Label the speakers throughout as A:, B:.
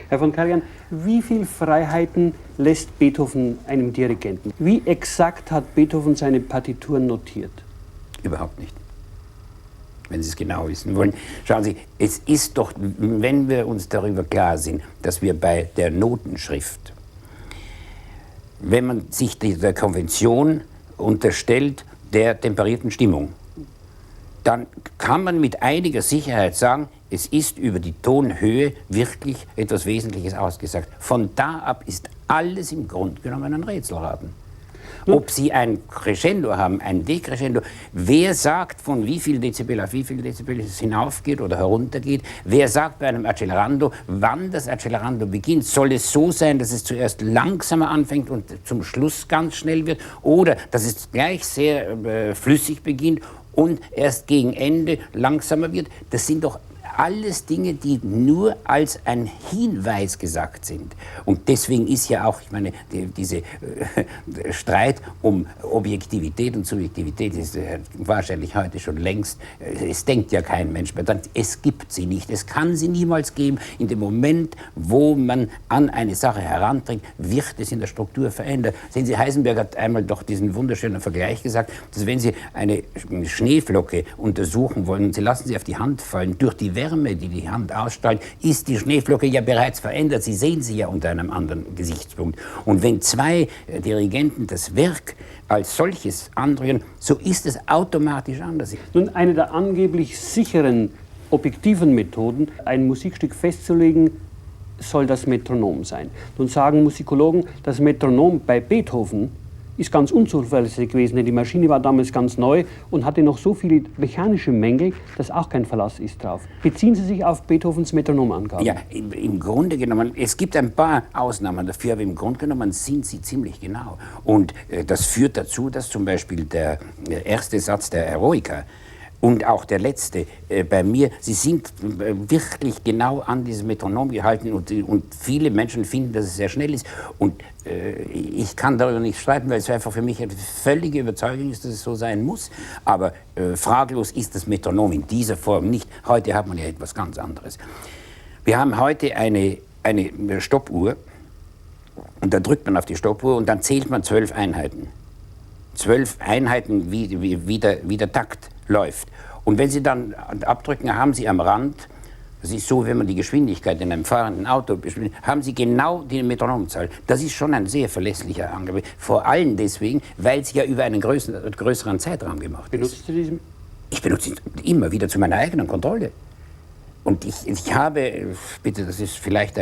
A: Herr von Karajan, wie viel Freiheiten lässt Beethoven einem Dirigenten? Wie exakt hat Beethoven seine Partituren notiert?
B: Überhaupt nicht. Wenn Sie es genau wissen wollen. Schauen Sie, es ist doch, wenn wir uns darüber klar sind, dass wir bei der Notenschrift, wenn man sich der Konvention unterstellt, der temperierten Stimmung, dann kann man mit einiger Sicherheit sagen, es ist über die Tonhöhe wirklich etwas Wesentliches ausgesagt. Von da ab ist alles im Grunde genommen ein Rätselraten. Ob Sie ein Crescendo haben, ein Decrescendo, wer sagt, von wie viel Dezibel auf wie viel Dezibel es hinaufgeht oder heruntergeht, wer sagt bei einem Accelerando, wann das Accelerando beginnt, soll es so sein, dass es zuerst langsamer anfängt und zum Schluss ganz schnell wird, oder dass es gleich sehr flüssig beginnt und erst gegen Ende langsamer wird. Das sind doch alles Dinge, die nur als ein Hinweis gesagt sind. Und deswegen ist ja auch, ich meine, dieser Streit um Objektivität und Subjektivität ist wahrscheinlich heute schon längst, es denkt ja kein Mensch mehr dran, es gibt sie nicht, es kann sie niemals geben. In dem Moment, wo man an eine Sache herantrinkt, wird es in der Struktur verändert. Sehen Sie, Heisenberg hat einmal doch diesen wunderschönen Vergleich gesagt, dass wenn Sie eine Schneeflocke untersuchen wollen und Sie lassen sie auf die Hand fallen, durch die Wärme, die die Hand ausstrahlt, ist die Schneeflocke ja bereits verändert. Sie sehen sie ja unter einem anderen Gesichtspunkt. Und wenn zwei Dirigenten das Werk als solches anrühren, so ist es automatisch anders.
A: Nun, eine der angeblich sicheren, objektiven Methoden, ein Musikstück festzulegen, soll das Metronom sein. Nun sagen Musikologen, das Metronom bei Beethoven ist ganz unzuverlässig gewesen, denn die Maschine war damals ganz neu und hatte noch so viele mechanische Mängel, dass auch kein Verlass ist drauf. Beziehen Sie sich auf Beethovens Metronomangaben?
B: Ja, im Grunde genommen, es gibt ein paar Ausnahmen dafür, aber im Grunde genommen sind sie ziemlich genau. Und das führt dazu, dass zum Beispiel der erste Satz der Eroica und auch der letzte bei mir, sie sind wirklich genau an dieses Metronom gehalten und viele Menschen finden, dass es sehr schnell ist. Und ich kann darüber nicht streiten, weil es einfach für mich eine völlige Überzeugung ist, dass es so sein muss. Aber fraglos ist das Metronom in dieser Form nicht. Heute hat man ja etwas ganz anderes. Wir haben heute eine Stoppuhr und da drückt man auf die Stoppuhr und dann zählt man 12 Einheiten. 12 Einheiten, wie der Takt läuft. Und wenn Sie dann abdrücken, haben Sie am Rand, das ist so, wenn man die Geschwindigkeit in einem fahrenden Auto bestimmt, haben Sie genau die Metronomzahl. Das ist schon ein sehr verlässlicher Angabe. Vor allem deswegen, weil es ja über einen größeren Zeitraum gemacht ist.
A: Benutzt Sie diesen?
B: Ich benutze ihn immer wieder zu meiner eigenen Kontrolle. Und ich habe, bitte, das ist vielleicht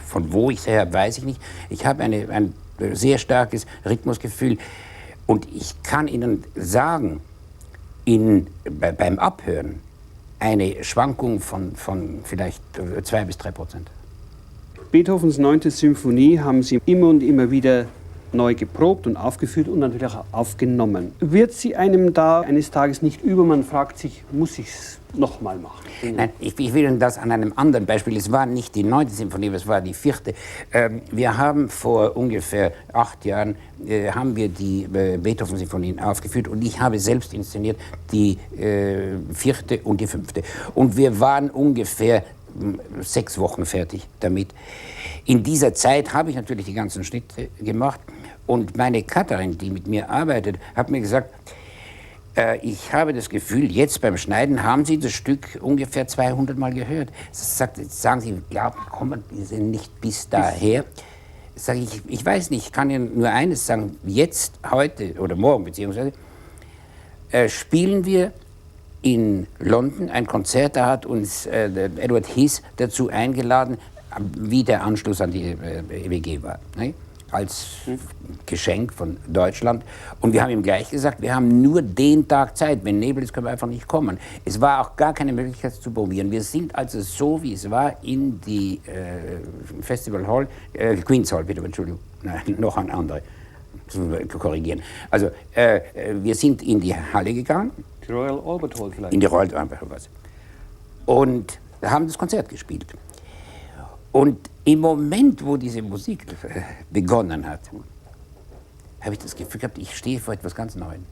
B: von wo ich es her habe, weiß ich nicht, ich habe ein sehr starkes Rhythmusgefühl. Und ich kann Ihnen sagen, beim Abhören eine Schwankung von vielleicht 2 bis 3%.
A: Beethovens 9. Symphonie haben Sie immer und immer wieder neu geprobt und aufgeführt und natürlich auch aufgenommen. Wird sie einem da eines Tages nicht über, man fragt sich, muss ich es nochmal machen?
B: Nein, ich will Ihnen das an einem anderen Beispiel, es war nicht die 9. Symphonie, es war die 4. Wir haben vor ungefähr 8 Jahren haben wir die Beethoven-Symphonien aufgeführt und ich habe selbst inszeniert die 4. und die 5. Und wir waren ungefähr 6 Wochen fertig damit. In dieser Zeit habe ich natürlich die ganzen Schnitte gemacht und meine Cutterin, die mit mir arbeitet, hat mir gesagt, ich habe das Gefühl, jetzt beim Schneiden haben Sie das Stück ungefähr 200 Mal gehört. Sagen Sie, ja, kommen Sie nicht bis daher? Sage ich weiß nicht, ich kann Ihnen nur eines sagen, jetzt, heute oder morgen beziehungsweise, spielen wir in London ein Konzert, da hat uns Edward Heath dazu eingeladen, wie der Anschluss an die EWG war, ne? Als Geschenk von Deutschland. Und wir haben ihm gleich gesagt, wir haben nur den Tag Zeit, wenn Nebel ist, können wir einfach nicht kommen. Es war auch gar keine Möglichkeit zu probieren. Wir sind also so, wie es war, in die Festival Hall, Queen's Hall, bitte, Entschuldigung, nein, noch eine andere, zu korrigieren. Also wir sind in die Halle gegangen.
A: Die Royal Albert Hall vielleicht?
B: In die Royal Albert Hall. Und haben das Konzert gespielt. Und im Moment, wo diese Musik begonnen hat, habe ich das Gefühl gehabt, ich stehe vor etwas ganz Neuem.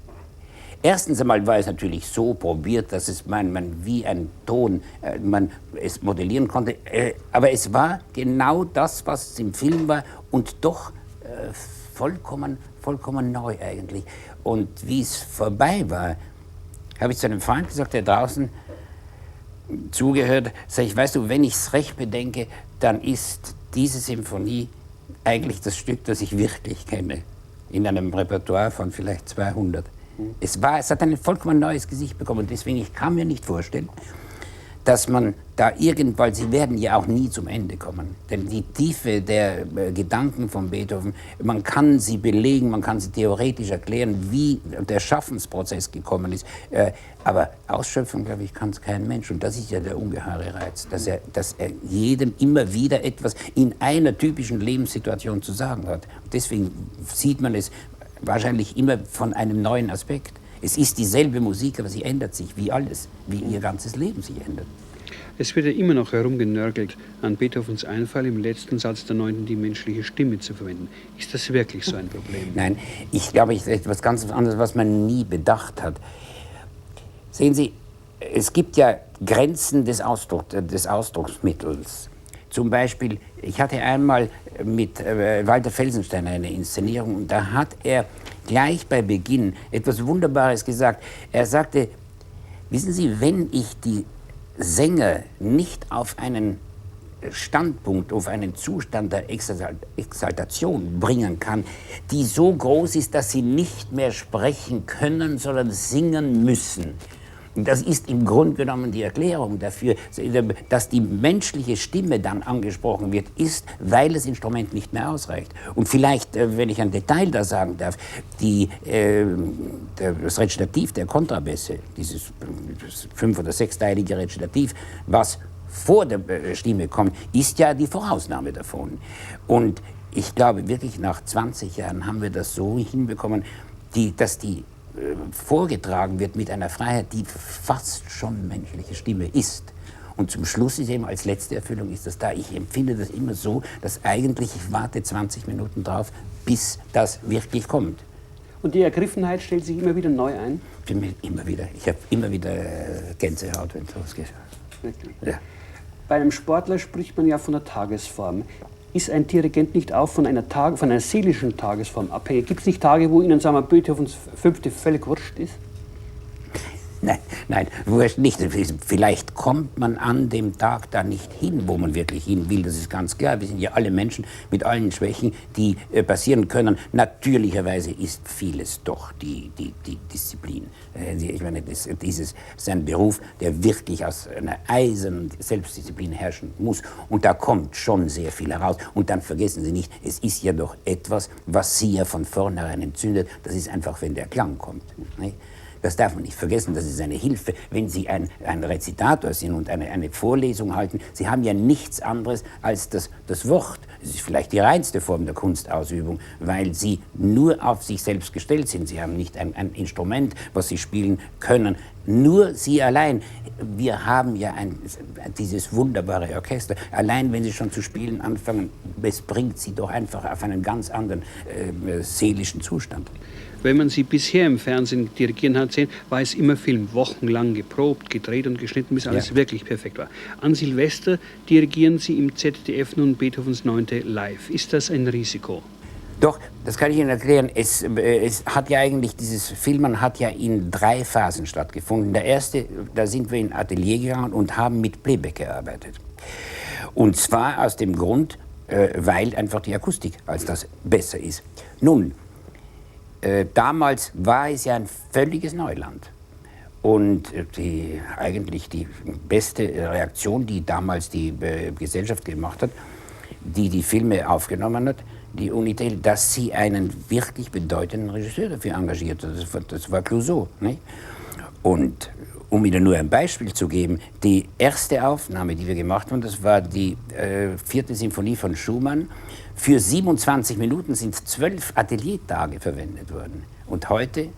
B: Erstens einmal war es natürlich so probiert, dass es man wie ein Ton, man es modellieren konnte. Aber es war genau das, was im Film war und doch vollkommen neu eigentlich. Und wie es vorbei war, habe ich zu einem Freund gesagt, der draußen zugehört, sag ich, weißt du, wenn ich es recht bedenke, dann ist diese Symphonie eigentlich das Stück, das ich wirklich kenne, in einem Repertoire von vielleicht 200. Es hat ein vollkommen neues Gesicht bekommen und deswegen, ich kann mir nicht vorstellen, dass man da weil sie werden ja auch nie zum Ende kommen. Denn die Tiefe der Gedanken von Beethoven, man kann sie belegen, man kann sie theoretisch erklären, wie der Schaffensprozess gekommen ist. Aber ausschöpfen, glaube ich, kann es kein Mensch. Und das ist ja der ungeheure Reiz, dass er jedem immer wieder etwas in einer typischen Lebenssituation zu sagen hat. Deswegen sieht man es wahrscheinlich immer von einem neuen Aspekt. Es ist dieselbe Musik, aber sie ändert sich, wie alles, wie ihr ganzes Leben sich ändert.
A: Es wird ja immer noch herumgenörgelt, an Beethovens Einfall im letzten Satz der 9. die menschliche Stimme zu verwenden. Ist das wirklich so ein Problem?
B: Nein, ich glaube, es ist etwas ganz anderes, was man nie bedacht hat. Sehen Sie, es gibt ja Grenzen des Ausdrucksmittels. Zum Beispiel, ich hatte einmal mit Walter Felsenstein eine Inszenierung und da hat er gleich bei Beginn etwas Wunderbares gesagt. Er sagte, wissen Sie, wenn ich die Sänger nicht auf einen Standpunkt, auf einen Zustand der Exaltation bringen kann, die so groß ist, dass sie nicht mehr sprechen können, sondern singen müssen. Und das ist im Grunde genommen die Erklärung dafür, dass die menschliche Stimme dann angesprochen wird, ist, weil das Instrument nicht mehr ausreicht. Und vielleicht, wenn ich ein Detail da sagen darf, das Rezitativ der Kontrabässe, dieses 5- oder 6-teilige Rezitativ, was vor der Stimme kommt, ist ja die Vorausnahme davon. Und ich glaube wirklich, nach 20 Jahren haben wir das so hinbekommen, dass die vorgetragen wird mit einer Freiheit, die fast schon menschliche Stimme ist. Und zum Schluss ist eben als letzte Erfüllung ist das da. Ich empfinde das immer so, dass eigentlich ich warte 20 Minuten drauf, bis das wirklich kommt.
A: Und die Ergriffenheit stellt sich immer wieder neu ein?
B: Immer wieder. Ich habe immer wieder Gänsehaut, wenn es losgeht.
A: Wirklich?
B: Ja.
A: Bei einem Sportler spricht man ja von der Tagesform. Ist ein Dirigent nicht auch von einer seelischen Tagesform abhängig? Gibt es nicht Tage, wo Ihnen, sagen wir, Beethovens 5. völlig wurscht ist?
B: Nein, wurscht nicht. Vielleicht kommt man an dem Tag da nicht hin, wo man wirklich hin will. Das ist ganz klar. Wir sind ja alle Menschen mit allen Schwächen, die passieren können. Natürlicherweise ist vieles doch die Disziplin. Ich meine, das ist ein Beruf, der wirklich aus einer eisernen Selbstdisziplin herrschen muss. Und da kommt schon sehr viel heraus. Und dann vergessen Sie nicht, es ist ja doch etwas, was Sie ja von vornherein entzündet. Das ist einfach, wenn der Klang kommt. Nicht? Das darf man nicht vergessen, das ist eine Hilfe. Wenn Sie ein Rezitator sind und eine Vorlesung halten, Sie haben ja nichts anderes als das Wort. Das ist vielleicht die reinste Form der Kunstausübung, weil Sie nur auf sich selbst gestellt sind. Sie haben nicht ein Instrument, was Sie spielen können. Nur Sie allein. Wir haben ja dieses wunderbare Orchester. Allein, wenn Sie schon zu spielen anfangen, es bringt Sie doch einfach auf einen ganz anderen seelischen Zustand.
A: Wenn man Sie bisher im Fernsehen dirigieren hat sehen, war es immer Film, wochenlang geprobt, gedreht und geschnitten, bis alles wirklich perfekt war. An Silvester dirigieren Sie im ZDF nun Beethovens 9. live. Ist das ein Risiko?
B: Doch, das kann ich Ihnen erklären. Es hat ja eigentlich, dieses Filmen hat ja in 3 Phasen stattgefunden. Der erste, da sind wir in Atelier gegangen und haben mit Playback gearbeitet. Und zwar aus dem Grund, weil einfach die Akustik als das besser ist. Nun, damals war es ja ein völliges Neuland. Und eigentlich die beste Reaktion, die damals die Gesellschaft gemacht hat, die Filme aufgenommen hat, die Unitel, dass sie einen wirklich bedeutenden Regisseur dafür engagiert hat. Das war Clouseau. Nicht? Und um Ihnen nur ein Beispiel zu geben, die erste Aufnahme, die wir gemacht haben, das war die 4. Symphonie von Schumann. Für 27 Minuten sind 12 Ateliertage verwendet worden. Und heute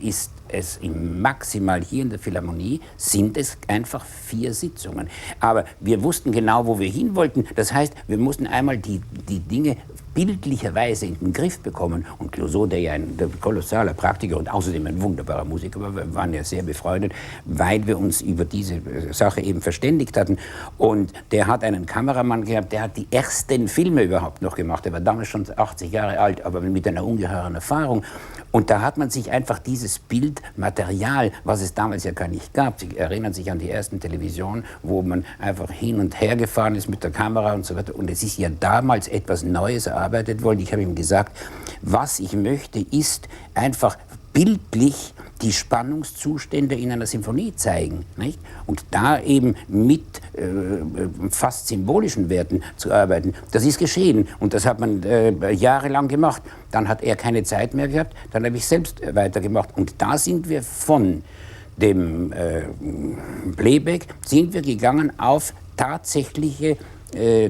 B: ist es maximal hier in der Philharmonie sind es einfach 4 Sitzungen. Aber wir wussten genau, wo wir hin wollten. Das heißt, wir mussten einmal die Dinge bildlicherweise in den Griff bekommen. Und Clouseau, der ja ein kolossaler Praktiker und außerdem ein wunderbarer Musiker war, wir waren ja sehr befreundet, weil wir uns über diese Sache eben verständigt hatten. Und der hat einen Kameramann gehabt, der hat die ersten Filme überhaupt noch gemacht. Er war damals schon 80 Jahre alt, aber mit einer ungeheuren Erfahrung. Und da hat man sich einfach dieses Bildmaterial, was es damals ja gar nicht gab, Sie erinnern sich an die ersten Televisionen, wo man einfach hin und her gefahren ist mit der Kamera und so weiter. Und es ist ja damals etwas Neues erarbeitet worden. Ich habe ihm gesagt, was ich möchte, ist einfach bildlich die Spannungszustände in einer Symphonie zeigen. Nicht? Und da eben mit fast symbolischen Werten zu arbeiten, das ist geschehen. Und das hat man jahrelang gemacht. Dann hat er keine Zeit mehr gehabt, dann habe ich selbst weitergemacht. Und da sind wir von dem Playback, sind wir gegangen auf tatsächliche,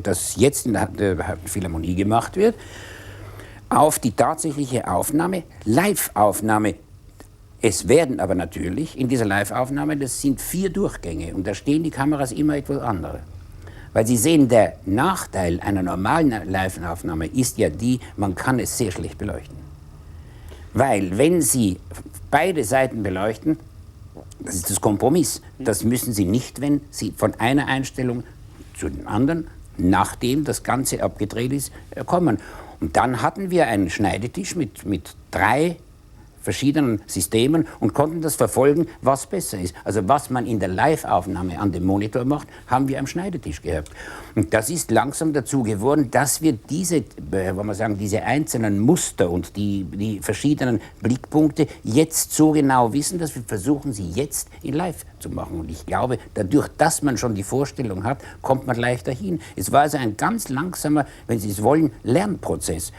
B: das jetzt in der Philharmonie gemacht wird, auf die tatsächliche Aufnahme, Live-Aufnahme. Es werden aber natürlich in dieser Live-Aufnahme, das sind 4 Durchgänge und da stehen die Kameras immer etwas andere. Weil Sie sehen, der Nachteil einer normalen Live-Aufnahme ist ja die, man kann es sehr schlecht beleuchten. Weil wenn Sie beide Seiten beleuchten, das ist das Kompromiss. Das müssen Sie nicht, wenn Sie von einer Einstellung zu den anderen, nachdem das Ganze abgedreht ist, kommen. Und dann hatten wir einen Schneidetisch mit 3 verschiedenen Systemen und konnten das verfolgen, was besser ist. Also was man in der Live-Aufnahme an dem Monitor macht, haben wir am Schneidetisch gehabt. Und das ist langsam dazu geworden, dass wir diese, wollen wir sagen, diese einzelnen Muster und die verschiedenen Blickpunkte jetzt so genau wissen, dass wir versuchen, sie jetzt in Live zu machen. Und ich glaube, dadurch, dass man schon die Vorstellung hat, kommt man leichter hin. Es war also ein ganz langsamer, wenn Sie es wollen, Lernprozess.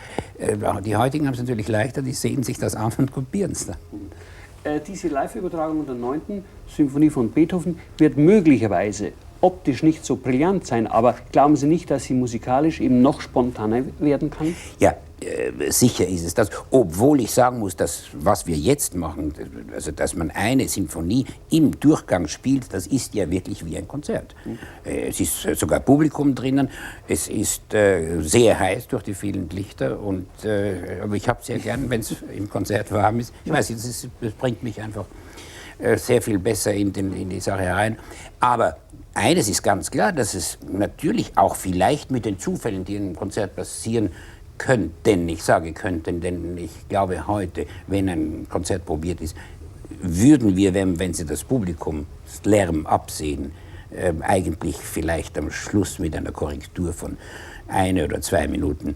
B: Die heutigen haben es natürlich leichter, die sehen sich das an und kopieren es dann.
A: Diese Live-Übertragung der 9. Symphonie von Beethoven wird möglicherweise optisch nicht so brillant sein, aber glauben Sie nicht, dass sie musikalisch eben noch spontaner werden kann?
B: Ja, sicher ist es das. Obwohl ich sagen muss, dass was wir jetzt machen, also dass man eine Symphonie im Durchgang spielt, das ist ja wirklich wie ein Konzert. Es ist sogar Publikum drinnen, es ist sehr heiß durch die vielen Lichter, und, aber ich habe sehr gern, wenn es im Konzert warm ist. Ich weiß, das bringt mich einfach sehr viel besser in die Sache rein. Aber eines ist ganz klar, dass es natürlich auch vielleicht mit den Zufällen, die im Konzert passieren könnten, ich sage könnten, denn ich glaube heute, wenn ein Konzert probiert ist, würden wir, wenn Sie das Publikum Lärm absehen, eigentlich vielleicht am Schluss mit einer Korrektur von 1 oder 2 Minuten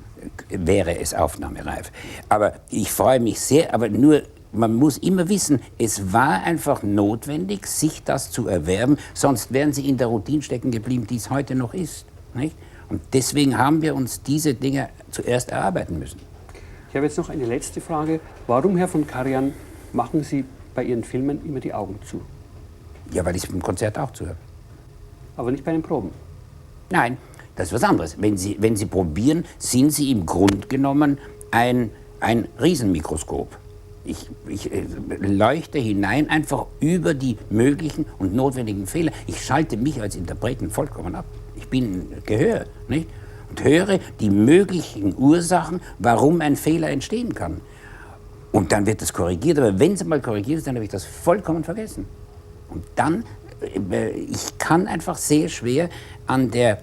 B: wäre es aufnahmereif. Aber ich freue mich sehr, aber nur, man muss immer wissen, es war einfach notwendig, sich das zu erwerben, sonst wären Sie in der Routine stecken geblieben, die es heute noch ist. Nicht? Und deswegen haben wir uns diese Dinge zuerst erarbeiten müssen.
A: Ich habe jetzt noch eine letzte Frage. Warum, Herr von Karajan, machen Sie bei Ihren Filmen immer die Augen zu?
B: Ja, weil ich es im Konzert auch zuhöre. Aber
A: nicht bei den Proben?
B: Nein, das ist was anderes. Wenn Sie probieren, sind Sie im Grunde genommen ein Riesenmikroskop. Ich leuchte hinein einfach über die möglichen und notwendigen Fehler. Ich schalte mich als Interpreten vollkommen ab. Ich bin Gehör, nicht? Und höre die möglichen Ursachen, warum ein Fehler entstehen kann. Und dann wird das korrigiert. Aber wenn es mal korrigiert ist, dann habe ich das vollkommen vergessen. Und dann, ich kann einfach sehr schwer an der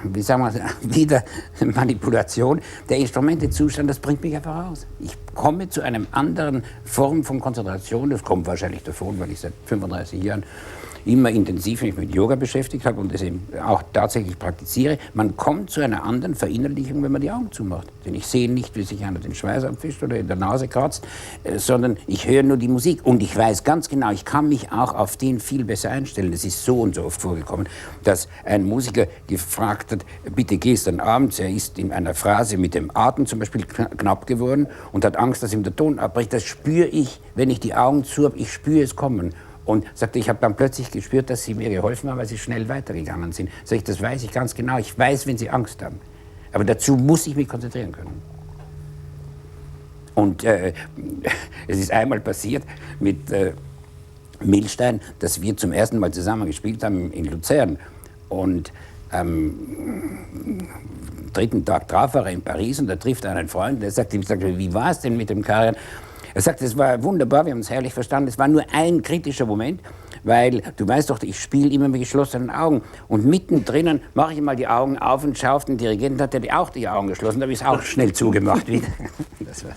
B: wie sagen wir, wieder Manipulation der Instrumentezustand, das bringt mich einfach raus. Ich komme zu einer anderen Form von Konzentration, das kommt wahrscheinlich davon, weil ich seit 35 Jahren immer intensiv mich mit Yoga beschäftigt habe und das eben auch tatsächlich praktiziere. Man kommt zu einer anderen Verinnerlichung, wenn man die Augen zumacht. Denn ich sehe nicht, wie sich einer den Schweiß abfischt oder in der Nase kratzt, sondern ich höre nur die Musik. Und ich weiß ganz genau, ich kann mich auch auf den viel besser einstellen. Es ist so und so oft vorgekommen, dass ein Musiker gefragt hat, bitte gestern Abend, er ist in einer Phrase mit dem Atem zum Beispiel knapp geworden und hat Angst, dass ihm der Ton abbricht. Das spüre ich, wenn ich die Augen zu habe, ich spüre es kommen. Und sagte, ich habe dann plötzlich gespürt, dass Sie mir geholfen haben, weil Sie schnell weitergegangen sind. Sag ich, das weiß ich ganz genau. Ich weiß, wenn Sie Angst haben. Aber dazu muss ich mich konzentrieren können. Und es ist einmal passiert mit Milstein, dass wir zum ersten Mal zusammen gespielt haben in Luzern. Und am dritten Tag traf er in Paris und da trifft er einen Freund, der sagt ihm, wie war es denn mit dem Karajan? Er sagt, es war wunderbar, wir haben uns herrlich verstanden. Es war nur ein kritischer Moment, weil du weißt doch, ich spiele immer mit geschlossenen Augen. Und mittendrin mache ich mal die Augen auf und schaue auf den Dirigenten, hat er auch die Augen geschlossen, da habe ich es auch schnell zugemacht wieder. Das war's.